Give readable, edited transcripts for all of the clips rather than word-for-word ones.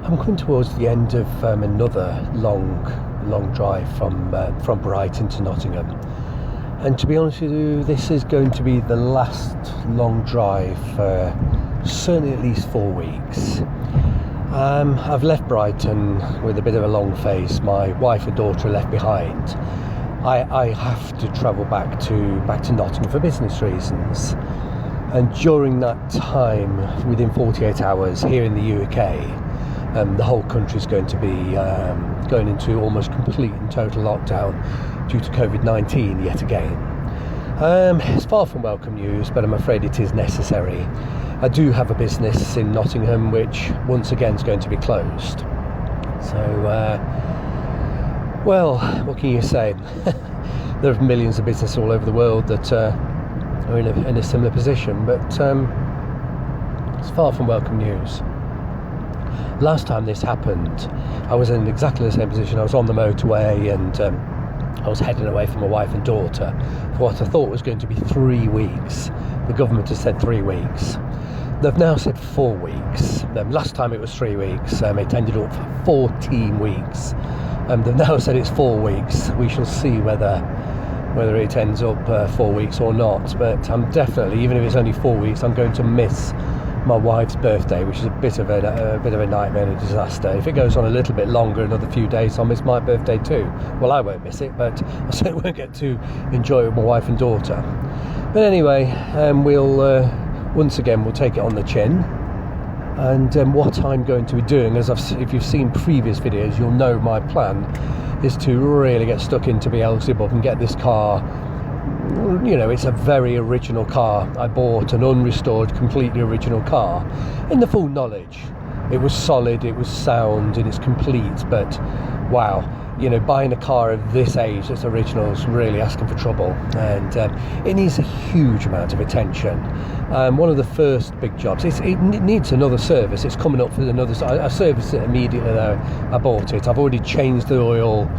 I'm coming towards the end of another long drive from Brighton to Nottingham, and to be honest with you, this is going to be the last long drive for certainly at least 4 weeks. I've left Brighton with a bit of a long face. My wife and daughter are left behind. I have to travel back to Nottingham for business reasons, and during that time, within 48 hours here in the UK, the whole country is going to be going into almost complete and total lockdown due to COVID-19 yet again. It's far from welcome news, but I'm afraid it is necessary. I do have a business in Nottingham which once again is going to be closed. So, well, what can you say? There are millions of businesses all over the world that are in a similar position, but it's far from welcome news. Last time this happened, I was in exactly the same position. I was on the motorway and I was heading away from my wife and daughter for what I thought was going to be 3 weeks. The government has said 3 weeks. They've now said 4 weeks. Last time it was 3 weeks. It ended up for 14 weeks. They've now said it's 4 weeks. We shall see whether it ends up 4 weeks or not. But I'm definitely, even if it's only 4 weeks, I'm going to miss my wife's birthday, which is a bit of a nightmare and a disaster. If it goes on a little bit longer, another few days, I'll miss my birthday too. Well, I won't miss it, but I certainly won't get to enjoy it with my wife and daughter. But anyway, once again we'll take it on the chin. And what I'm going to be doing, if you've seen previous videos, you'll know my plan is to really get stuck into Beelzebub and get this car. You know, it's a very original car. I bought an unrestored, completely original car in the full knowledge it was solid, it was sound, and it's complete. But wow, you know, buying a car of this age that's original is really asking for trouble, and it needs a huge amount of attention. One of the first big jobs, it needs another service. It's coming up for another. I serviced it immediately though I bought it. I've already changed the oil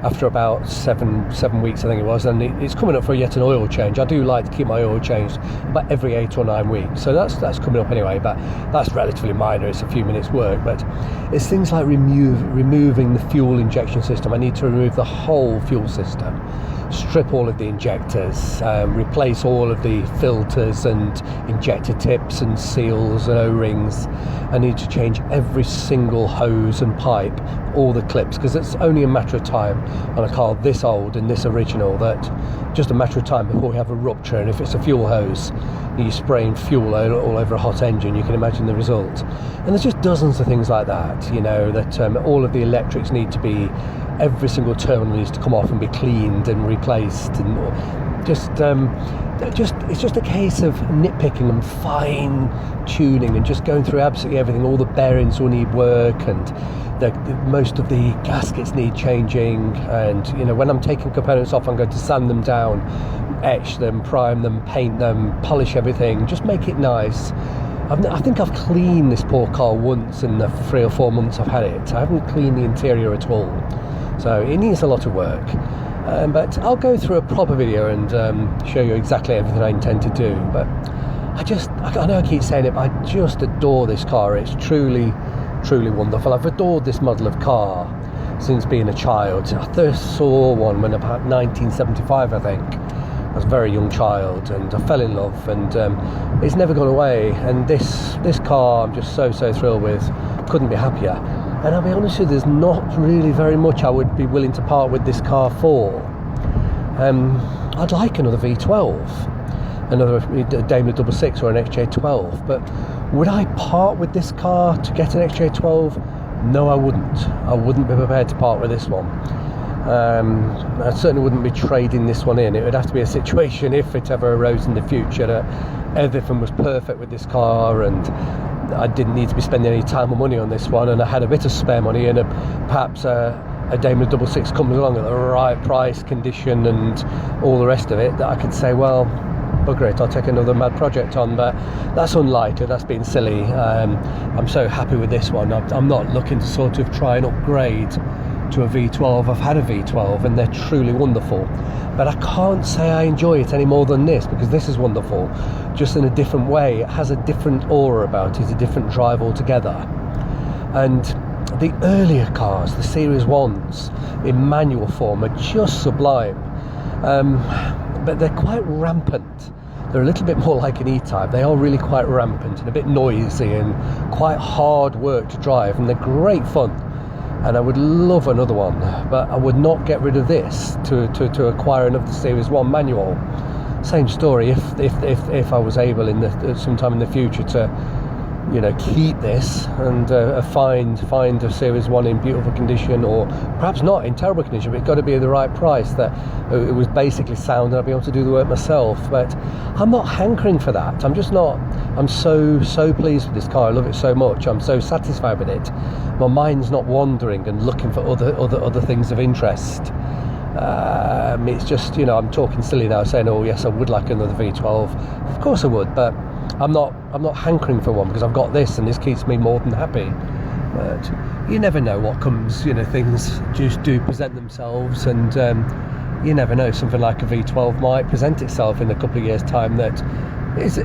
after about seven weeks, I think it was, and it's coming up for yet an oil change. I do like to keep my oil changed about every 8 or 9 weeks, so that's coming up anyway, but that's relatively minor. It's a few minutes work, but it's things like removing the fuel injection system. I need to remove the whole fuel system, strip all of the injectors, replace all of the filters and injector tips and seals and O-rings. I need to change every single hose and pipe, all the clips, because it's only a matter of time on a car this old and this original, that just a matter of time before we have a rupture. And if it's a fuel hose, you're spraying fuel all over a hot engine, you can imagine the result. And there's just dozens of things like that, you know, that all of the electrics need to be, every single terminal needs to come off and be cleaned and replaced, and it's just a case of nitpicking and fine tuning and just going through absolutely everything. All the bearings will need work, and most of the gaskets need changing. And you know, when I'm taking components off, I'm going to sand them down, etch them, prime them, paint them, polish everything, just make it nice. I think I've cleaned this poor car once in the 3 or 4 months I've had it. I haven't cleaned the interior at all, so it needs a lot of work. But I'll go through a proper video and show you exactly everything I intend to do. But I know I keep saying it, but I just adore this car. It's truly, truly wonderful. I've adored this model of car since being a child. I first saw one when about 1975, I think. I was a very young child, and I fell in love, and it's never gone away. And this car I'm just so thrilled with. Couldn't be happier. And I'll be honest with you, there's not really very much I would be willing to part with this car for. I'd like another V12, another Daimler 66 or an XJ12, but would I part with this car to get an XJ12? No, I wouldn't. I wouldn't be prepared to part with this one. I certainly wouldn't be trading this one in. It would have to be a situation, if it ever arose in the future, that everything was perfect with this car and I didn't need to be spending any time or money on this one, and I had a bit of spare money, and perhaps a Daimler 66 comes along at the right price, condition and all the rest of it, that I could say, well, bugger it, I'll take another mad project on. But that's unlikely, that's being silly. I'm so happy with this one. I'm not looking to sort of try and upgrade to a V12. I've had a V12 and they're truly wonderful, but I can't say I enjoy it any more than this, because this is wonderful just in a different way. It has a different aura about it, a different drive altogether. And the earlier cars, the Series 1s in manual form, are just sublime. But they're quite rampant. They're a little bit more like an E-Type. They are really quite rampant and a bit noisy and quite hard work to drive, and they're great fun. And I would love another one, but I would not get rid of this to acquire another Series 1 manual. Same story. If I was able sometime in the future to, you know, keep this and find a Series 1 in beautiful condition, or perhaps not in terrible condition, but it's got to be at the right price, that it was basically sound and I'd be able to do the work myself. But I'm not hankering for that. I'm just not. I'm so pleased with this car. I love it so much. I'm so satisfied with it. My mind's not wandering and looking for other things of interest. It's just, you know, I'm talking silly now saying, oh yes, I would like another V12. Of course I would, but I'm not hankering for one, because I've got this and this keeps me more than happy. But you never know what comes. You know, things just do present themselves, and you never know, something like a V12 might present itself in a couple of years' time that is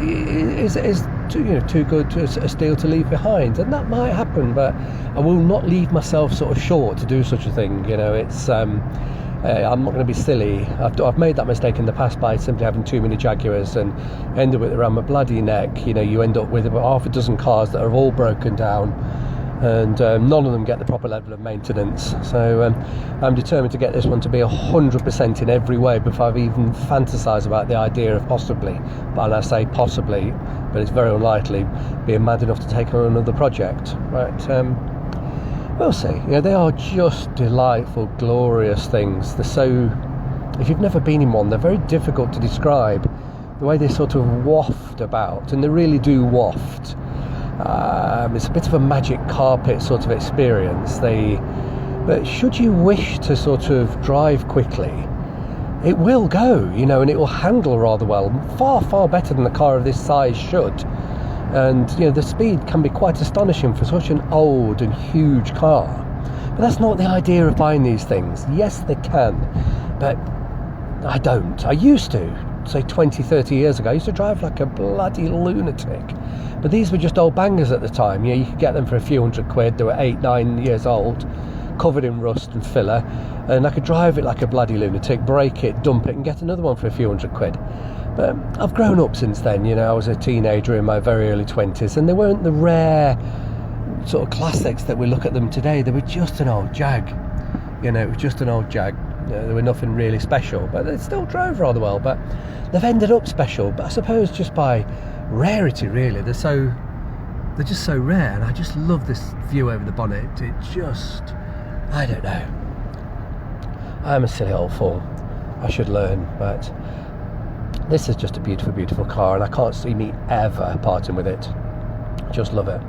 too good to a steal to leave behind, and that might happen. But I will not leave myself sort of short to do such a thing. You know, it's I'm not going to be silly. I've made that mistake in the past by simply having too many Jaguars and end up with it around my bloody neck. You know, you end up with about half a dozen cars that are all broken down, and none of them get the proper level of maintenance. So I'm determined to get this one to be 100% in every way before I've even fantasised about the idea of possibly, and I say possibly, but it's very unlikely, being mad enough to take on another project. But we'll see. You know, they are just delightful, glorious things. They're so, if you've never been in one, they're very difficult to describe. The way they sort of waft about, and they really do waft. It's a bit of a magic carpet sort of experience. But should you wish to sort of drive quickly, it will go, you know, and it will handle rather well, far better than a car of this size should. And you know, the speed can be quite astonishing for such an old and huge car. But that's not the idea of buying these things. Yes, they can, but I don't. I used to, say 20-30 years ago, I used to drive like a bloody lunatic. But these were just old bangers at the time. You know, you could get them for a few £100. They were 8-9 years old, covered in rust and filler, and I could drive it like a bloody lunatic, break it, dump it, and get another one for a few £100. But I've grown up since then. You know, I was a teenager in my very early 20s, and they weren't the rare sort of classics that we look at them today. They were just an old Jag. You know, it was just an old Jag. You know, they were nothing really special, but they still drove rather well. But they've ended up special, but I suppose just by rarity, really. They're just so rare, and I just love this view over the bonnet. It just, I don't know. I'm a silly old fool. I should learn, but this is just a beautiful, beautiful car, and I can't see me ever parting with it. Just love it.